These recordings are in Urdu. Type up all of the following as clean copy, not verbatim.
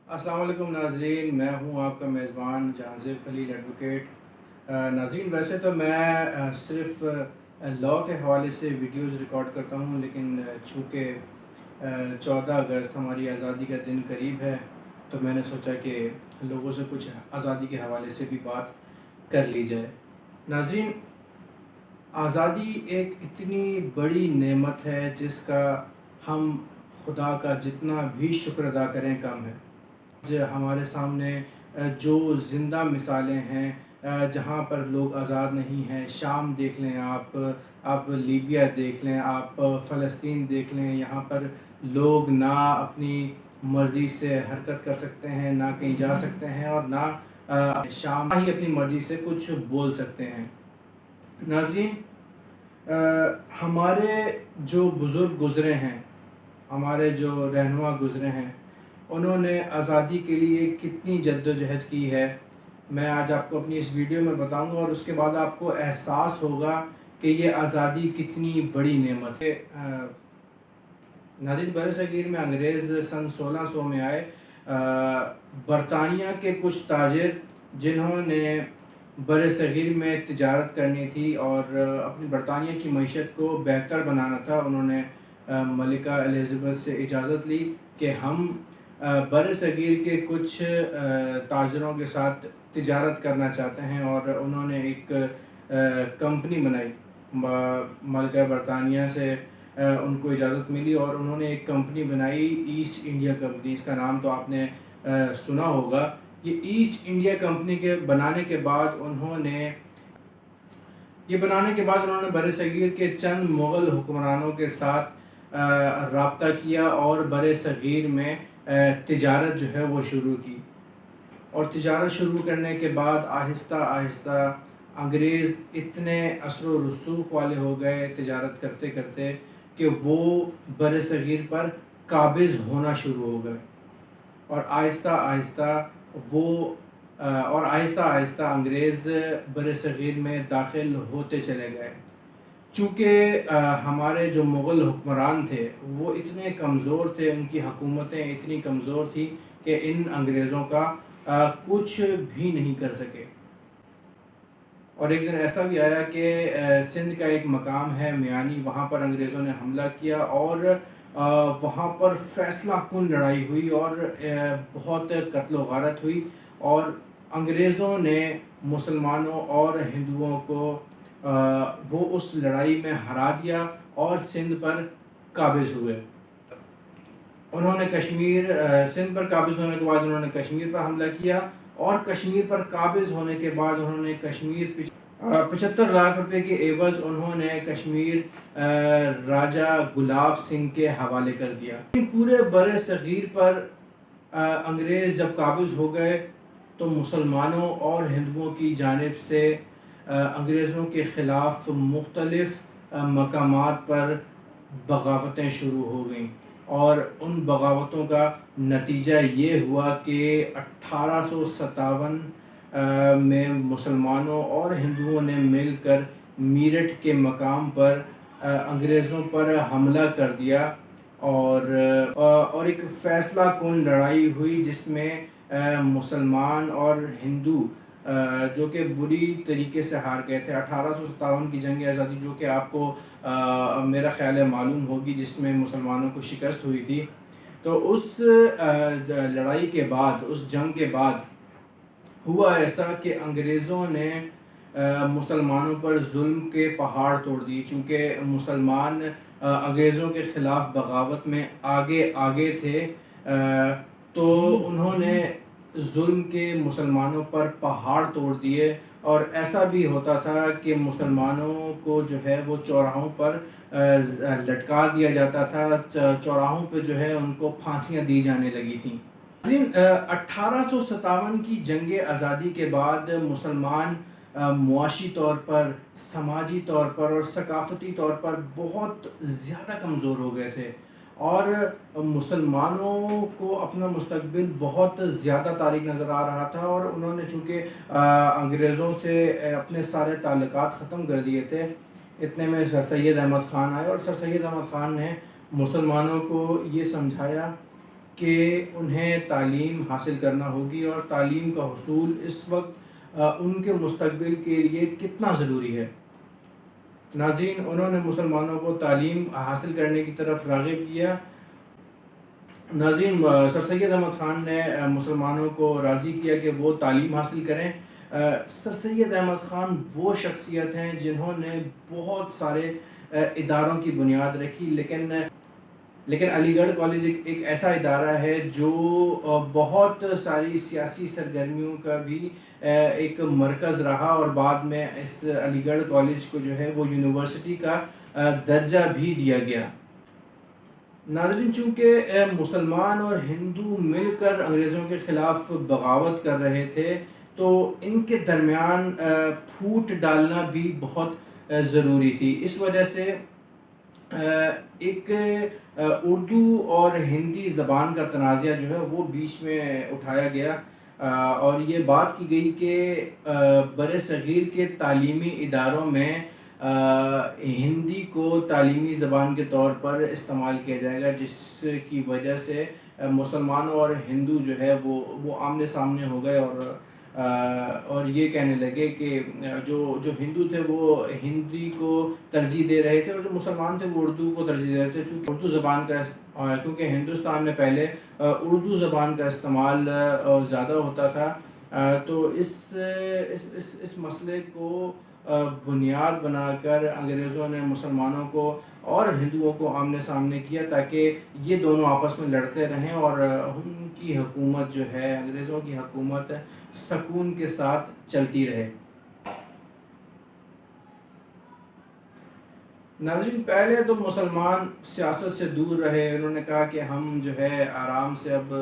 السلام علیکم ناظرین، میں ہوں آپ کا میزبان جہانزیب خلیل ایڈوکیٹ۔ ناظرین، ویسے تو میں صرف لاء کے حوالے سے ویڈیوز ریکارڈ کرتا ہوں، لیکن چونکہ 14 اگست ہماری آزادی کا دن قریب ہے تو میں نے سوچا کہ لوگوں سے کچھ آزادی کے حوالے سے بھی بات کر لی جائے۔ ناظرین، آزادی ایک اتنی بڑی نعمت ہے جس کا ہم خدا کا جتنا بھی شکر ادا کریں کم ہے۔ ہمارے سامنے جو زندہ مثالیں ہیں جہاں پر لوگ آزاد نہیں ہیں، شام دیکھ لیں آپ لیبیا دیکھ لیں، آپ فلسطین دیکھ لیں، یہاں پر لوگ نہ اپنی مرضی سے حرکت کر سکتے ہیں، نہ کہیں جا سکتے ہیں، اور نہ شام ہی اپنی مرضی سے کچھ بول سکتے ہیں۔ ناظرین، ہمارے جو بزرگ گزرے ہیں، ہمارے جو رہنما گزرے ہیں، انہوں نے آزادی کے لیے کتنی جد و جہد کی ہے، میں آج آپ کو اپنی اس ویڈیو میں بتاؤں گا، اور اس کے بعد آپ کو احساس ہوگا کہ یہ آزادی کتنی بڑی نعمت ہے۔ ناظرین، بر صغیر میں انگریز سن 1600 میں آئے۔ برطانیہ کے کچھ تاجر جنہوں نے بر صغیر میں تجارت کرنی تھی اور اپنی برطانیہ کی معیشت کو بہتر بنانا تھا، انہوں نے ملکہ الزبتھ سے اجازت لی کہ ہم بر صغیر کے کچھ تاجروں کے ساتھ تجارت کرنا چاہتے ہیں، اور انہوں نے ایک کمپنی بنائی۔ ملکہ برطانیہ سے ان کو اجازت ملی اور انہوں نے ایک کمپنی بنائی، ایسٹ انڈیا کمپنی۔ اس کا نام تو آپ نے سنا ہوگا۔ یہ ایسٹ انڈیا کمپنی کے بنانے کے بعد انہوں نے بر صغیر کے چند مغل حکمرانوں کے ساتھ رابطہ کیا اور بر صغیر میں تجارت جو ہے وہ شروع کی، اور تجارت شروع کرنے کے بعد آہستہ آہستہ انگریز اتنے اثر و رسوخ والے ہو گئے تجارت کرتے کرتے کہ وہ بر صغیر پر قابض ہونا شروع ہو گئے، اور آہستہ آہستہ انگریز بر صغیر میں داخل ہوتے چلے گئے۔ چونکہ ہمارے جو مغل حکمران تھے وہ اتنے کمزور تھے، ان کی حکومتیں اتنی کمزور تھیں کہ ان انگریزوں کا کچھ بھی نہیں کر سکے۔ اور ایک دن ایسا بھی آیا کہ سندھ کا ایک مقام ہے میانی، وہاں پر انگریزوں نے حملہ کیا اور وہاں پر فیصلہ کن لڑائی ہوئی اور بہت قتل و غارت ہوئی، اور انگریزوں نے مسلمانوں اور ہندوؤں کو وہ اس لڑائی میں ہرا دیا اور سندھ پر قابض ہوئے۔ انہوں نے سندھ پر قابض ہونے کے بعد انہوں نے کشمیر پر حملہ کیا، اور کشمیر پر قابض ہونے کے بعد انہوں نے کشمیر 75 لاکھ روپے کے عوض انہوں نے کشمیر راجہ گلاب سنگھ کے حوالے کر دیا۔ پورے بر صغیر پر انگریز جب قابض ہو گئے تو مسلمانوں اور ہندوؤں کی جانب سے انگریزوں کے خلاف مختلف مقامات پر بغاوتیں شروع ہو گئیں، اور ان بغاوتوں کا نتیجہ یہ ہوا کہ 1857 میں مسلمانوں اور ہندوؤں نے مل کر میرٹھ کے مقام پر انگریزوں پر حملہ کر دیا، اور ایک فیصلہ کن لڑائی ہوئی جس میں مسلمان اور ہندو جو کہ بری طریقے سے ہار گئے تھے۔ 1857 کی جنگ آزادی، جو کہ آپ کو میرا خیال ہے معلوم ہوگی، جس میں مسلمانوں کو شکست ہوئی تھی، تو اس لڑائی کے بعد، اس جنگ کے بعد ہوا ایسا کہ انگریزوں نے مسلمانوں پر ظلم کے پہاڑ توڑ دیے۔ چونکہ مسلمان انگریزوں کے خلاف بغاوت میں آگے تھے، تو انہوں نے ظلم کے مسلمانوں پر پہاڑ توڑ دیے، اور ایسا بھی ہوتا تھا کہ مسلمانوں کو جو ہے وہ چوراہوں پر لٹکا دیا جاتا تھا، چوراہوں پہ جو ہے ان کو پھانسیاں دی جانے لگی تھیں۔ 1857 کی جنگ آزادی کے بعد مسلمان معاشی طور پر، سماجی طور پر اور ثقافتی طور پر بہت زیادہ کمزور ہو گئے تھے، اور مسلمانوں کو اپنا مستقبل بہت زیادہ تاریک نظر آ رہا تھا، اور انہوں نے چونکہ انگریزوں سے اپنے سارے تعلقات ختم کر دیے تھے۔ اتنے میں سر سید احمد خان آئے، اور سر سید احمد خان نے مسلمانوں کو یہ سمجھایا کہ انہیں تعلیم حاصل کرنا ہوگی اور تعلیم کا حصول اس وقت ان کے مستقبل کے لیے کتنا ضروری ہے۔ ناظرین، انہوں نے مسلمانوں کو تعلیم حاصل کرنے کی طرف راغب کیا۔ ناظرین، سر سید احمد خان نے مسلمانوں کو راضی کیا کہ وہ تعلیم حاصل کریں۔ سر سید احمد خان وہ شخصیت ہیں جنہوں نے بہت سارے اداروں کی بنیاد رکھی، لیکن علی گڑھ کالج ایک ایسا ادارہ ہے جو بہت ساری سیاسی سرگرمیوں کا بھی ایک مرکز رہا، اور بعد میں اس علی گڑھ کالج کو جو ہے وہ یونیورسٹی کا درجہ بھی دیا گیا۔ ناظرین، چونکہ مسلمان اور ہندو مل کر انگریزوں کے خلاف بغاوت کر رہے تھے، تو ان کے درمیان پھوٹ ڈالنا بھی بہت ضروری تھی۔ اس وجہ سے ایک اردو اور ہندی زبان کا تنازع جو ہے وہ بیچ میں اٹھایا گیا، اور یہ بات کی گئی کہ بر صغیر کے تعلیمی اداروں میں ہندی کو تعلیمی زبان کے طور پر استعمال کیا جائے گا، جس کی وجہ سے مسلمان اور ہندو جو ہے وہ آمنے سامنے ہو گئے، اور یہ کہنے لگے کہ جو ہندو تھے وہ ہندی کو ترجیح دے رہے تھے، اور جو مسلمان تھے وہ اردو کو ترجیح دے رہے تھے، چونکہ اردو زبان کا کیونکہ ہندوستان میں پہلے اردو زبان کا استعمال زیادہ ہوتا تھا۔ تو اس مسئلے کو بنیاد بنا کر انگریزوں نے مسلمانوں کو اور ہندوؤں کو آمنے سامنے کیا، تاکہ یہ دونوں آپس میں لڑتے رہیں اور ان کی حکومت جو ہے، انگریزوں کی حکومت سکون کے ساتھ چلتی رہے۔ ناظرین، پہلے تو مسلمان سیاست سے دور رہے، انہوں نے کہا کہ ہم جو ہے آرام سے اب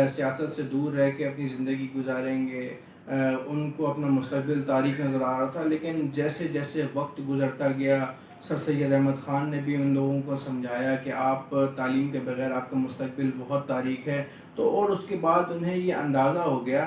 سیاست سے دور رہ کے اپنی زندگی گزاریں گے۔ ان کو اپنا مستقبل تاریک نظر آ رہا تھا، لیکن جیسے جیسے وقت گزرتا گیا، سر سید احمد خان نے بھی ان لوگوں کو سمجھایا کہ آپ تعلیم کے بغیر آپ کا مستقبل بہت تاریک ہے، تو اور اس کے بعد انہیں یہ اندازہ ہو گیا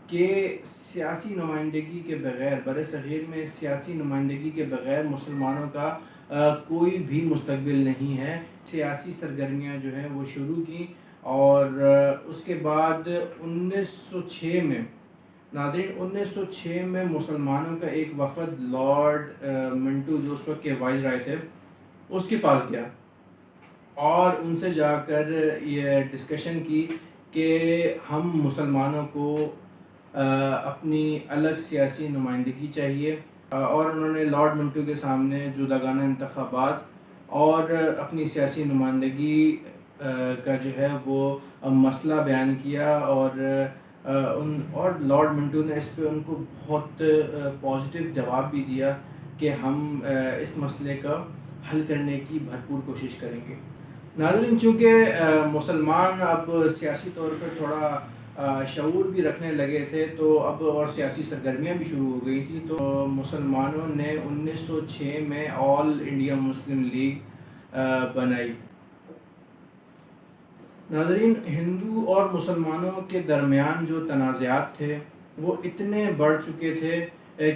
کہ سیاسی نمائندگی کے بغیر، بر صغیر میں سیاسی نمائندگی کے بغیر مسلمانوں کا کوئی بھی مستقبل نہیں ہے۔ سیاسی سرگرمیاں جو ہیں وہ شروع کی، اور اس کے بعد 1906 میں، ناظرین 1906 میں مسلمانوں کا ایک وفد لارڈ منٹو، جو اس وقت کے وائس رائے تھے، اس کے پاس گیا اور ان سے جا کر یہ ڈسکشن کی کہ ہم مسلمانوں کو اپنی الگ سیاسی نمائندگی چاہیے، اور انہوں نے لارڈ منٹو کے سامنے جداگانہ انتخابات اور اپنی سیاسی نمائندگی کا جو ہے وہ مسئلہ بیان کیا، اور لارڈ منٹو نے اس پہ ان کو بہت پازیٹیو جواب بھی دیا کہ ہم اس مسئلے کا حل کرنے کی بھرپور کوشش کریں گے۔ ناظرین، چونکہ مسلمان اب سیاسی طور پر تھوڑا شعور بھی رکھنے لگے تھے، تو اب اور سیاسی سرگرمیاں بھی شروع ہو گئی تھیں، تو مسلمانوں نے 1906 میں آل انڈیا مسلم لیگ بنائی۔ ناظرین، ہندو اور مسلمانوں کے درمیان جو تنازعات تھے وہ اتنے بڑھ چکے تھے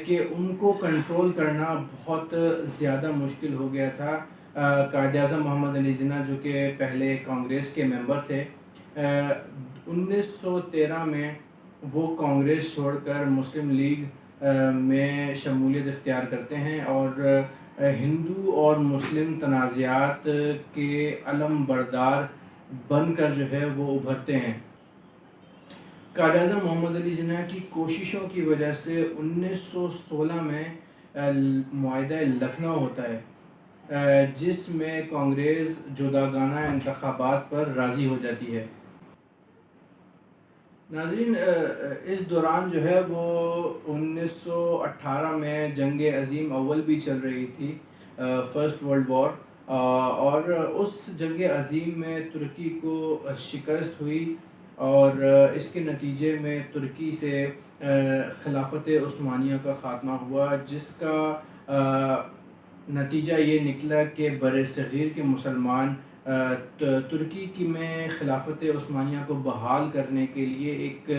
کہ ان کو کنٹرول کرنا بہت زیادہ مشکل ہو گیا تھا۔ قائد اعظم محمد علی جناح، جو کہ پہلے کانگریس کے ممبر تھے، 1913 میں وہ کانگریس چھوڑ کر مسلم لیگ میں شمولیت اختیار کرتے ہیں، اور ہندو اور مسلم تنازعات کے علم بردار بن کر جو ہے وہ ابھرتے ہیں۔ قائد اعظم محمد علی جناح کی کوششوں کی وجہ سے 1916 میں معاہدہ لکھنؤ ہوتا ہے، جس میں کانگریس جداگانہ انتخابات پر راضی ہو جاتی ہے۔ ناظرین، اس دوران جو ہے وہ 1918 میں جنگ عظیم اول بھی چل رہی تھی، فرسٹ ورلڈ وار، اور اس جنگ عظیم میں ترکی کو شکست ہوئی، اور اس کے نتیجے میں ترکی سے خلافت عثمانیہ کا خاتمہ ہوا، جس کا نتیجہ یہ نکلا کہ بر صغیر کے مسلمان ترکی کی میں خلافت عثمانیہ کو بحال کرنے کے لیے ایک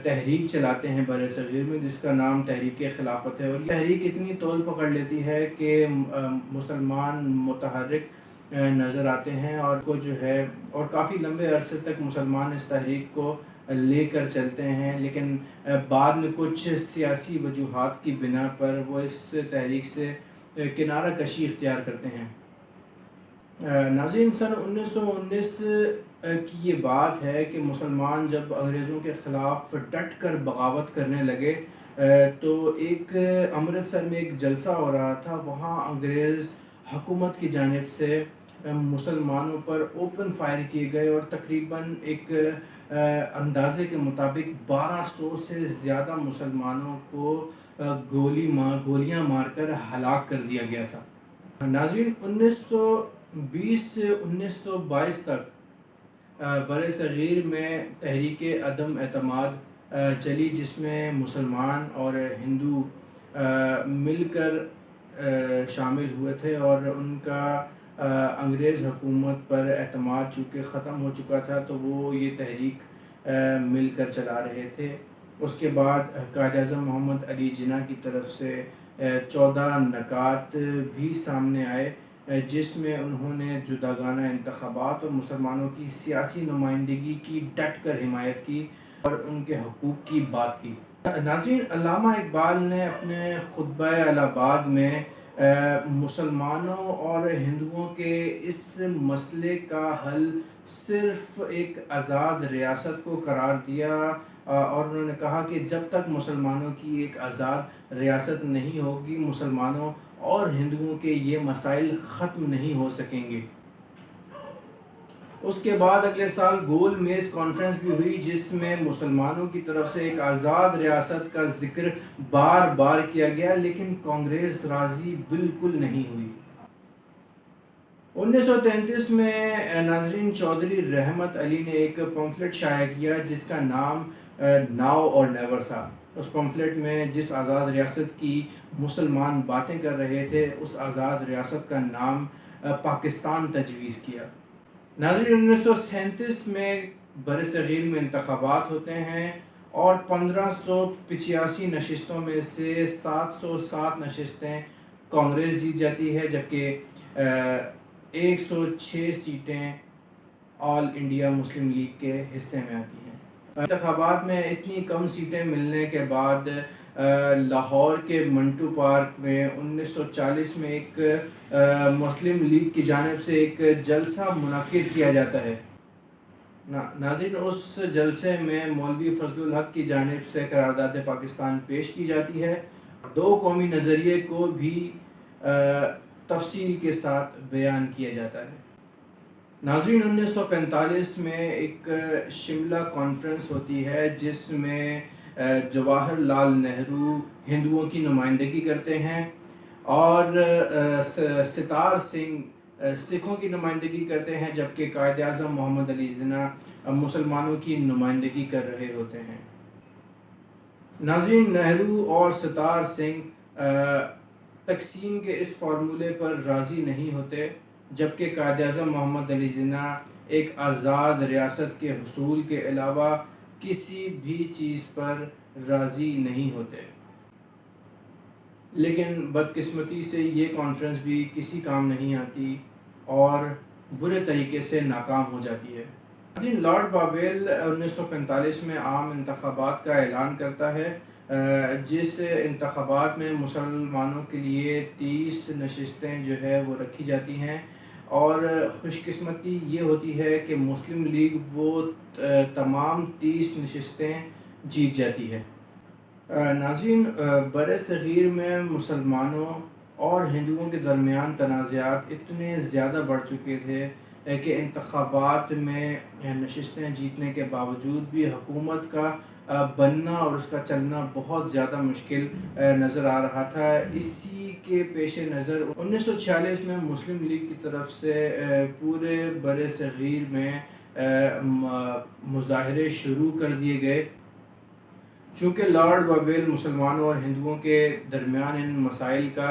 تحریک چلاتے ہیں بر صغیر میں، جس کا نام تحریک خلافت ہے، اور یہ تحریک اتنی طول پکڑ لیتی ہے کہ مسلمان متحرک نظر آتے ہیں، اور کو جو ہے اور کافی لمبے عرصے تک مسلمان اس تحریک کو لے کر چلتے ہیں، لیکن بعد میں کچھ سیاسی وجوہات کی بنا پر وہ اس تحریک سے کنارہ کشی اختیار کرتے ہیں۔ ناظرین، سن 1919 کی یہ بات ہے کہ مسلمان جب انگریزوں کے خلاف ڈٹ کر بغاوت کرنے لگے تو ایک امرتسر میں ایک جلسہ ہو رہا تھا، وہاں انگریز حکومت کی جانب سے مسلمانوں پر اوپن فائر کیے گئے اور تقریباً ایک اندازے کے مطابق 1200 سے زیادہ مسلمانوں کو گولیاں مار کر ہلاک کر دیا گیا تھا۔ ناظرین، 1920 سے 1922 تک بر صغیر میں تحریک عدم اعتماد چلی، جس میں مسلمان اور ہندو مل کر شامل ہوئے تھے، اور ان کا انگریز حکومت پر اعتماد چونکہ ختم ہو چکا تھا تو وہ یہ تحریک مل کر چلا رہے تھے۔ اس کے بعد قائد اعظم محمد علی جناح کی طرف سے 14 نکات بھی سامنے آئے، جس میں انہوں نے جداگانہ انتخابات اور مسلمانوں کی سیاسی نمائندگی کی ڈٹ کر حمایت کی اور ان کے حقوق کی بات کی۔ ناظرین، علامہ اقبال نے اپنے خطبہ الہ آباد میں مسلمانوں اور ہندوؤں کے اس مسئلے کا حل صرف ایک آزاد ریاست کو قرار دیا، اور انہوں نے کہا کہ جب تک مسلمانوں کی ایک آزاد ریاست نہیں ہوگی، مسلمانوں اور ہندوؤں کے یہ مسائل ختم نہیں ہو سکیں گے۔ اس کے بعد اگلے سال گول میز کانفرنس بھی ہوئی، جس میں مسلمانوں کی طرف سے ایک آزاد ریاست کا ذکر بار بار کیا گیا، لیکن کانگریس راضی بالکل نہیں ہوئی۔ 1933 میں ناظرین، چودھری رحمت علی نے ایک پمفلٹ شائع کیا جس کا نام ناؤ اور نیور تھا۔ اس پمفلٹ میں جس آزاد ریاست کی مسلمان باتیں کر رہے تھے، اس آزاد ریاست کا نام پاکستان تجویز کیا۔ ناظرین، 1937 میں برصغیر میں انتخابات ہوتے ہیں اور 1585 نشستوں میں سے 707 نشستیں کانگریس جیت جاتی ہے، جبکہ 106 سیٹیں آل انڈیا مسلم لیگ کے حصے میں آتی ہیں۔ انتخابات میں اتنی کم سیٹیں ملنے کے بعد لاہور کے منٹو پارک میں 1940 میں ایک مسلم لیگ کی جانب سے ایک جلسہ منعقد کیا جاتا ہے۔ ناظرین، اس جلسے میں مولوی فضل الحق کی جانب سے قرارداد پاکستان پیش کی جاتی ہے، دو قومی نظریے کو بھی تفصیل کے ساتھ بیان کیا جاتا ہے۔ ناظرین، 1945 میں ایک شملہ کانفرنس ہوتی ہے جس میں جواہر لال نہرو ہندوؤں کی نمائندگی کرتے ہیں اور ستار سنگھ سکھوں کی نمائندگی کرتے ہیں، جبکہ قائد اعظم محمد علی جناح مسلمانوں کی نمائندگی کر رہے ہوتے ہیں۔ ناظرین، نہرو اور ستار سنگھ تقسیم کے اس فارمولے پر راضی نہیں ہوتے، جبکہ قائد اعظم محمد علی جناح ایک آزاد ریاست کے حصول کے علاوہ کسی بھی چیز پر راضی نہیں ہوتے۔ لیکن بدقسمتی سے یہ کانفرنس بھی کسی کام نہیں آتی اور برے طریقے سے ناکام ہو جاتی ہے۔ لارڈ بابیل 1945 میں عام انتخابات کا اعلان کرتا ہے، جس انتخابات میں مسلمانوں کے لیے 30 نشستیں جو ہے وہ رکھی جاتی ہیں، اور خوش قسمتی یہ ہوتی ہے کہ مسلم لیگ وہ تمام 30 نشستیں جیت جاتی ہے۔ ناظرین، بر صغیر میں مسلمانوں اور ہندوؤں کے درمیان تنازعات اتنے زیادہ بڑھ چکے تھے کہ انتخابات میں نشستیں جیتنے کے باوجود بھی حکومت کا بننا اور اس کا چلنا بہت زیادہ مشکل نظر آ رہا تھا۔ اسی کے پیش نظر 1946 میں مسلم لیگ کی طرف سے پورے بر صغیر میں مظاہرے شروع کر دیے گئے۔ چونکہ لارڈ بابیل مسلمانوں اور ہندوؤں کے درمیان ان مسائل کا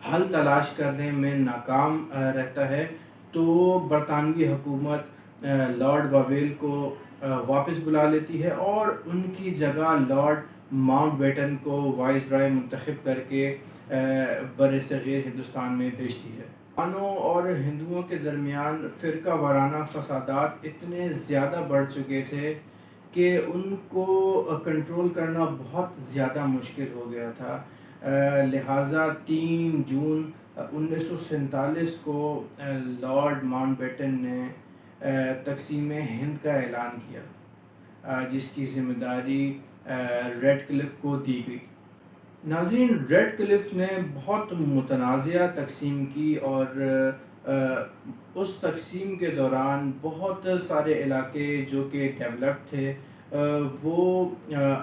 حل تلاش کرنے میں ناکام رہتا ہے، تو برطانوی حکومت لارڈ بابیل کو واپس بلا لیتی ہے اور ان کی جگہ لارڈ ماؤنٹ بیٹن کو وائس رائے منتخب کر کے بر صغیر ہندوستان میں بھیجتی ہے۔ مسلمانوں اور ہندوؤں کے درمیان فرقہ وارانہ فسادات اتنے زیادہ بڑھ چکے تھے کہ ان کو کنٹرول کرنا بہت زیادہ مشکل ہو گیا تھا، لہٰذا 3 جون 1947 کو لارڈ ماؤنٹ بیٹن نے تقسیم ہند کا اعلان کیا، جس کی ذمہ داری ریڈ کلف کو دی گئی۔ ناظرین، ریڈ کلف نے بہت متنازعہ تقسیم کی، اور اس تقسیم کے دوران بہت سارے علاقے جو کہ ڈیولپڈ تھے وہ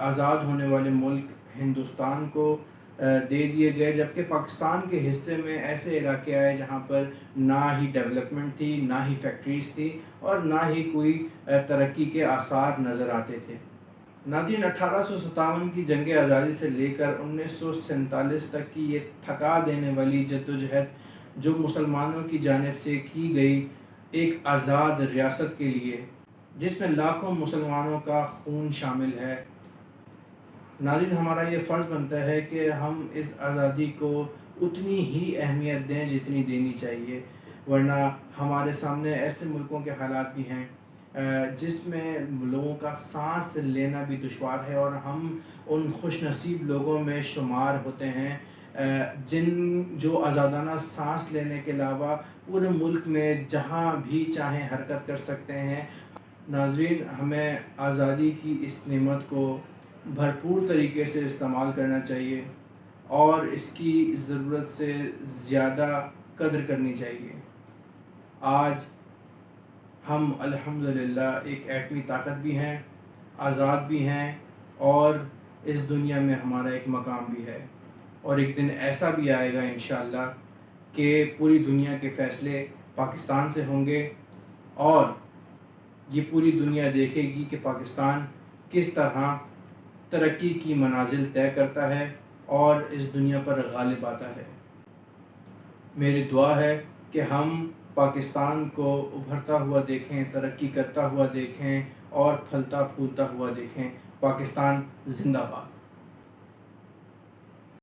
آزاد ہونے والے ملک ہندوستان کو دے دیے گئے، جبکہ پاکستان کے حصے میں ایسے علاقے آئے جہاں پر نہ ہی ڈیولپمنٹ تھی، نہ ہی فیکٹریز تھی، اور نہ ہی کوئی ترقی کے آثار نظر آتے تھے۔ ناظرین، 1857 کی جنگ آزادی سے لے کر 1947 تک کی یہ تھکا دینے والی جدوجہد جو مسلمانوں کی جانب سے کی گئی ایک آزاد ریاست کے لیے، جس میں لاکھوں مسلمانوں کا خون شامل ہے، ناظرین ہمارا یہ فرض بنتا ہے کہ ہم اس آزادی کو اتنی ہی اہمیت دیں جتنی دینی چاہیے، ورنہ ہمارے سامنے ایسے ملکوں کے حالات بھی ہیں جس میں لوگوں کا سانس لینا بھی دشوار ہے، اور ہم ان خوش نصیب لوگوں میں شمار ہوتے ہیں جو آزادانہ سانس لینے کے علاوہ پورے ملک میں جہاں بھی چاہیں حرکت کر سکتے ہیں۔ ناظرین، ہمیں آزادی کی اس نعمت کو بھرپور طریقے سے استعمال کرنا چاہیے اور اس کی ضرورت سے زیادہ قدر کرنی چاہیے۔ آج ہم الحمدللہ ایک ایٹمی طاقت بھی ہیں، آزاد بھی ہیں، اور اس دنیا میں ہمارا ایک مقام بھی ہے، اور ایک دن ایسا بھی آئے گا انشاءاللہ کہ پوری دنیا کے فیصلے پاکستان سے ہوں گے، اور یہ پوری دنیا دیکھے گی کہ پاکستان کس طرح ترقی کی منازل طے کرتا ہے اور اس دنیا پر غالب آتا ہے۔ میری دعا ہے کہ ہم پاکستان کو ابھرتا ہوا دیکھیں، ترقی کرتا ہوا دیکھیں، اور پھلتا پھولتا ہوا دیکھیں۔ پاکستان زندہ باد۔